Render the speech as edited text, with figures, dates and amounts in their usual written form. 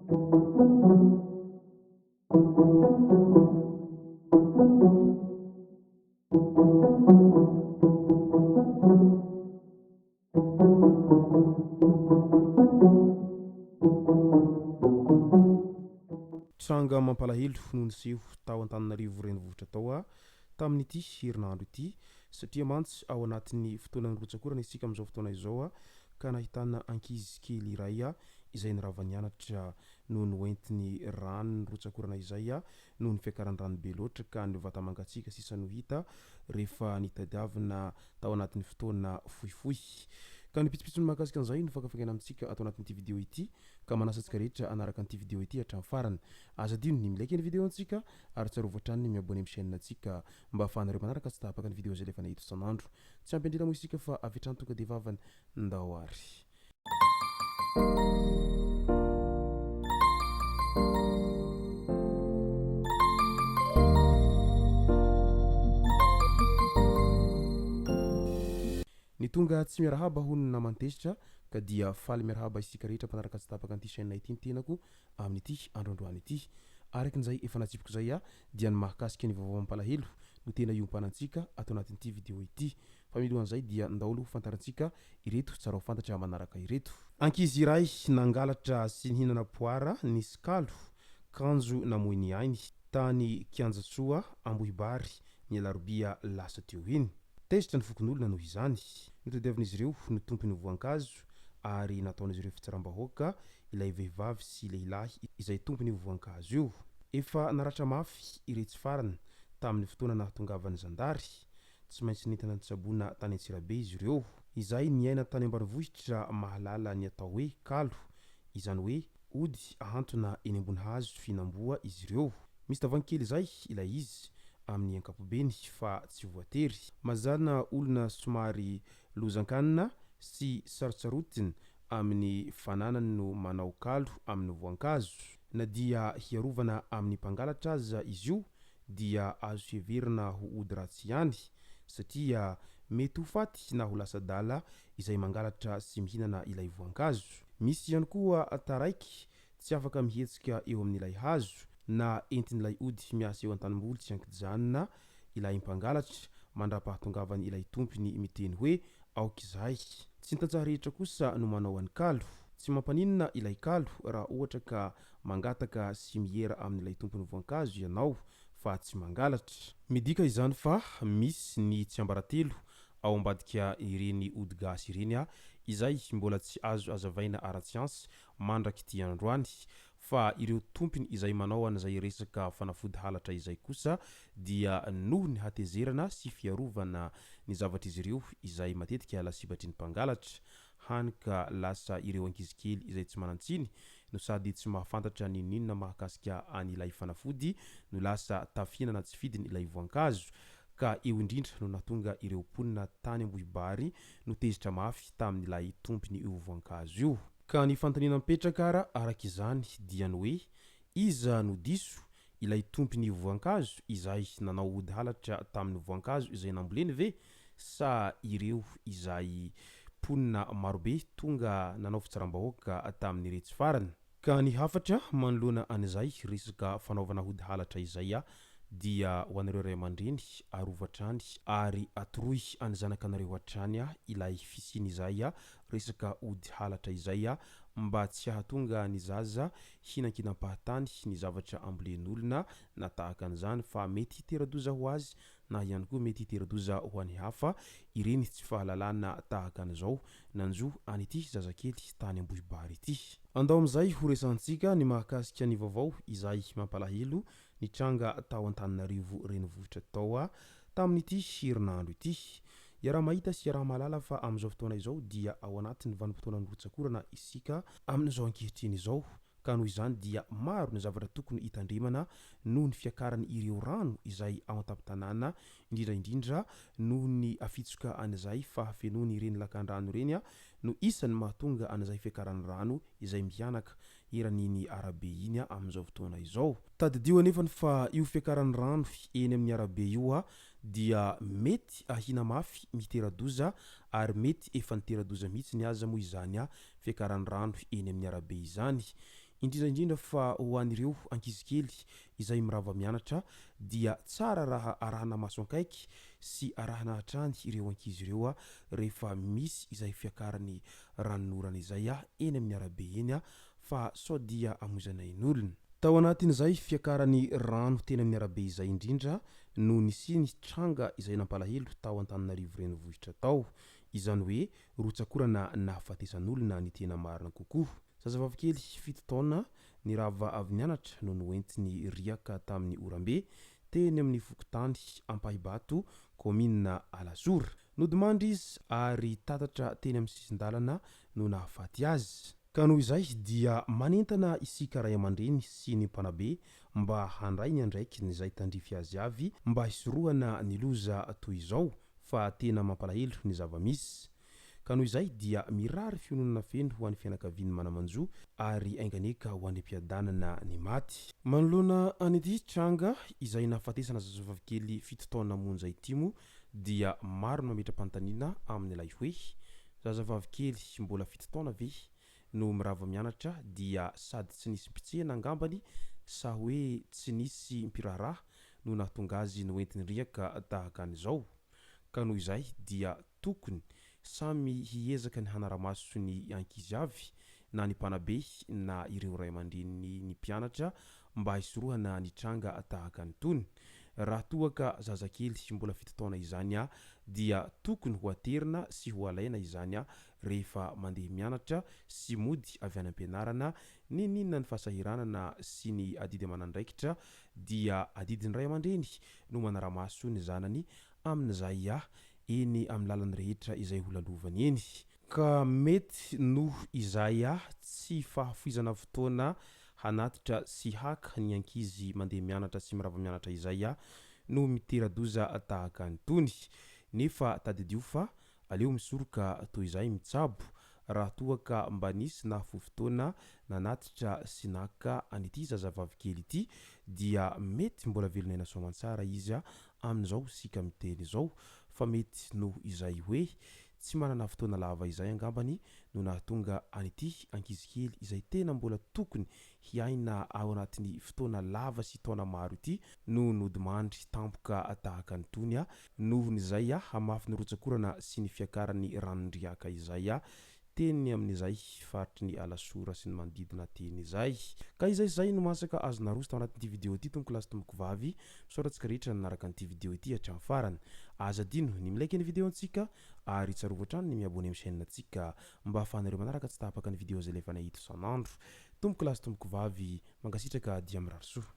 Tranga mampalahelo noho niseho tao Antananarivo renivohitra tao tamin'ity herinandro ity satria mantsy ao anatin'ny fotoana nirotsakorana isika amin'izao fotoana izao ka nahitana ankizy kely iray izay nirava nianatra noho noentiny rano nirotsakorana izay noho ny fiakaran'ny rano be loatra ka nivata mangatsiaka sisa no hita rehefa nitadiavina tao anatin'ny fotoana fohifohy. Ka ny pitsopitsony mahakasika an'izay no fakafakena amintsika atao anatin'ity vidéo ity ka manasa antsika rehetra anaraka an'ity vidéo ity hatramin'ny farany. Aza dino ny milaiky ny vidéo antsika ary tsarovatra hatrany miabone amin'ny chaîne antsika mba ahafahanareo manaraka tsy tahapaka ny vidéo izay lefa nahita isan'andro. Tsy ampy andrina moa isika fa avetrany tonga dia vavany ndao ary. Ny tonga tsy miarahaba hono namantesitra ka dia faly miarahaba isika rehetra mpanaraka tsy tapaka an'ity chaîne ity ny tenako amin'ity androandroany ity. Arakin'izay efa natsipiko zay dia ny mahakasika ny vaovao mampalahelo no tena iompanantsika atao anatin'ity vidéo ity. Fa milohan'izay dia ndao fantarantsika ireto tsara ho fantatra manaraka ireto. Ankizy iray nangalatra sy nihinana poara nisy kalo kanjo namoy ny ainy tany Kianjatsoa Ambohibary ny alarobia lasa teo iny. Tezitra ny fokon'olona noho izany. Notadiavin'izy ireo ny tompony voankazo ary nataon'izy ireo fitsaram-bahoaka ilay vehivavy sy lehilahy izay tompony voankazo io. Efa naratra mafy iretsy farany tamin'ny fotoana nahatongavan'ny zandary tsy maintsy nentina nitsaboana tany Antsirabe izy ireo. Izay niaina tany ambanivohitra mahalala ny atao hoe kalo, izany hoe ody ahantona eny ambony hazo fihinam-boa izy ireo. Misy tavoahangy kely izay ilay izy amin'ny ankapobeny fa tsy voatery. Mazana olona somary lozankanina sy sarotsarotina amin'ny fananany no manao kalo amin'ny voankazo. Na dia hiarovana amin'ny mpangalatra aza izy io dia azo heverina ho ody ratsy ihany satria mety ho faty na ho lasa dala izay mangalatra sy mihinana ilay voankazo. Misy ihany koa taraiky tsy afaka mihetsika eo amin'ilay hazo na entin'ilay ody miasa eo an-tanimboly tsy ankijanona ilay mpangalatra mandra-pahatongavany ilay tompony miteny hoe aokizahay. Tsy ny tantsaha rehetra kosa no manao an'ny kalo. Tsy mampaninona ilay kalo raha ohatra ka mangataka sy miera amin'ilay tompony voankazo ianao fa tsy mangalatra. Midika izany fa misy ny tsy ambaratelo ao ambadika ireny ody gasy ireny izay mbola tsy azo azavaina ara-tsiansy mandraky ity androany. Fa ireo tompony izay manao an'izay resaka fanafody halatra izay kosa dia noho ny hatezerana sy fiarovana ny zavatra izy ireo izay matetika lasibatry ny mpangalatra hany ka lasa ireo ankizy kely izay tsy manantsiny no sady tsy mahafantatra ninona mahakasika an'ilay fanafody no lasa tafihinana tsy fidiny ilay voankazo ka eo indrindra no nahatonga ireo mponina tany Ambohibary no tezitra mafy tamin'ilay tompony io voankazo io. Ka ny fanontaniana mipetraka arak'izany dia ny hoe iza no diso ilay tompony voankazo izay nanao ody halatra tamin'ny voankazo izay namboleny ve sa ireo izay mponina marobe tonga nanao fitsaram-bahoaka tamin'ny retsy farany. Ka ny hafatra manoloana an'izay resaka fanaovana ody halatra izay dia ho anareo ray aman-dreny arovatrany ary atoroy any zanakanareo hatrany ilay fisiny izay resaka ody halatra izay mba tsy hahatonga ny zaza hinan-kinam-pahatany ny zavatra ambolen'olona na tahaka an'izany fa mety hitera-doza ho azy na ihany koa mety hitera-doza ho an'ny hafa ireny tsy fahalalana tahaka an'izao nanjo an'ity zazakely tany Ambohibary ity. Andao amin'izay ho resantsika ny mahakasika ny vaovao izay mampalahelo ny tranga tao Antananarivo renivohitra tao tamin'ity herinandro ity. Raha mahita sy raha mahalala fa amin'izao fotoana izao dia ao anatin'ny vanim-potoana nirotsakorana isika amin'izao ankehitriny izao ka noho izany dia maro ny zavatra tokony hitandremana noho ny fiakarany ireo rano izay ao an-tampon-tanàna indrindraindrindra noho ny afitsoka an'izay fahafenoany ireny lakan-drano ireny no isan'ny mahatonga an'izay fiakaran'ny rano izay mianaka eran'iny arabe iny amin'izao fotoana izao. Tadidio anefany fa io fiakaran'ny rano eny amin'ny arabe io dia mety ahina mafy mitera-doza ary mety efa nitera-doza mihitsy ny aza moa izany fiakaran'ny rano eny amin'ny arabe izany. indrindraindrindra fa ho an'ireo ankizy kely izay mirava mianatra dia tsara raha arahana maso ankaiky sy arahana hatrany ireo ankizy ireo rehefa misy izay fiakarany ranonorana izay eny amin'ny arabe eny fa sao dia amonjanain'olona tao anatin'izay fiakarany rano teny amin'ny arabe izay indrindra no nisy ny tranga izay nampalahelo tao Antananarivo renivohitra tao izany hoe rotsakorana nahafatesan'olona ny tena marina kokoa zazavavikely 7 taona ny rava avy nianatra no noentiny riaka tamin'ny Orambe teny amin'ny Fokotany Ampahibato komina Alasora nodimandry izy ary tatatra teny amin'ny sisin-dalana no nahafaty azy ka noho izay dia manentana isika ray aman-dreny sy ny mpanabe mba handray ny andraikiny izay tandrify azy avy mba hisorohana ny loza toy izao fa tena mampalahelo ny zava-misy ka noho izay dia mirary fiononana feno ho an'ny fianakaviany manamanjo ary ainganeka ho an'ny mpiadanana ny maty manoloana an'ity tranga izay nahafatesana zazavavikely 7 taona monja itimo dia maro no mametra-panontaniana amin'ilay hoe zazavavikely mbola 7 taona ve no mirava mianatra dia sady tsy nisy mpitsehana angambany sa hoe tsy nisy mpiraharaha no nahatonga azy noentiny riaka tahaka an'izao ka noho izay dia tokony samy hiezaka ny hanaramaso ny ankizy avy na ny mpanabe na ireo ray aman-dreny ny mpianatra mba hisorohana ny tranga tahaka anytony raha toaka zazakely mbola 7 taona izany dia tokony ho aterina sy ho alaina izany rehefa mandeha mianatra sy mody avy any am-pianarana ninona ny fahasahiranana sy ny adidy aman'andraikitra dia adidiny ray aman-dreny no manaramaso ny zanany amin'izay eny amin'ny lalany rehetra izay holalovany eny ka mety noho izay tsy fahafoizana fotoana hanatitra sy haka ny ankizy mandeha mianatra sy mirava mianatra izay no miteradoza tahaka anytony nefa tadidio fa aleo misoroka toy izay mitsabo raha toaka mba nisy na fotoana nanatitra sy naka an'ity zazavavikely ity dia mety mbola velonaina soamantsara izy amin'izao sika miteny izao fa mety noho izay hoe tsy manana fotoana lava izay angambany no nahatonga an'ity ankizy kely izay tena mbola tokony hiaina ao anatin'ny fotoana lava sy taona maro ity no nodimandry tampoka tahaka anytony noho n'izay hamafy ny rotsakorana sy ny fiakarany ranondriaka izay teny amin'izay faritry ny Alasora sy ny manodidina teny izay ka izay no masaka azo naroso tao anatin'ity video ity tomboko lasy tomboko vavy misaorantsika rehetra nanaraka an'ity video ity hatramin'ny farany azadino ny milaiky ny video antsika ary tsarovatrano ny miabony amin'ny chaîne antsika mba ahafahanareo manaraka tsy tapaka ny video zay lefa nahito isan'andro tomboko lasy tomboko vavy mangasitraka dia mirary soa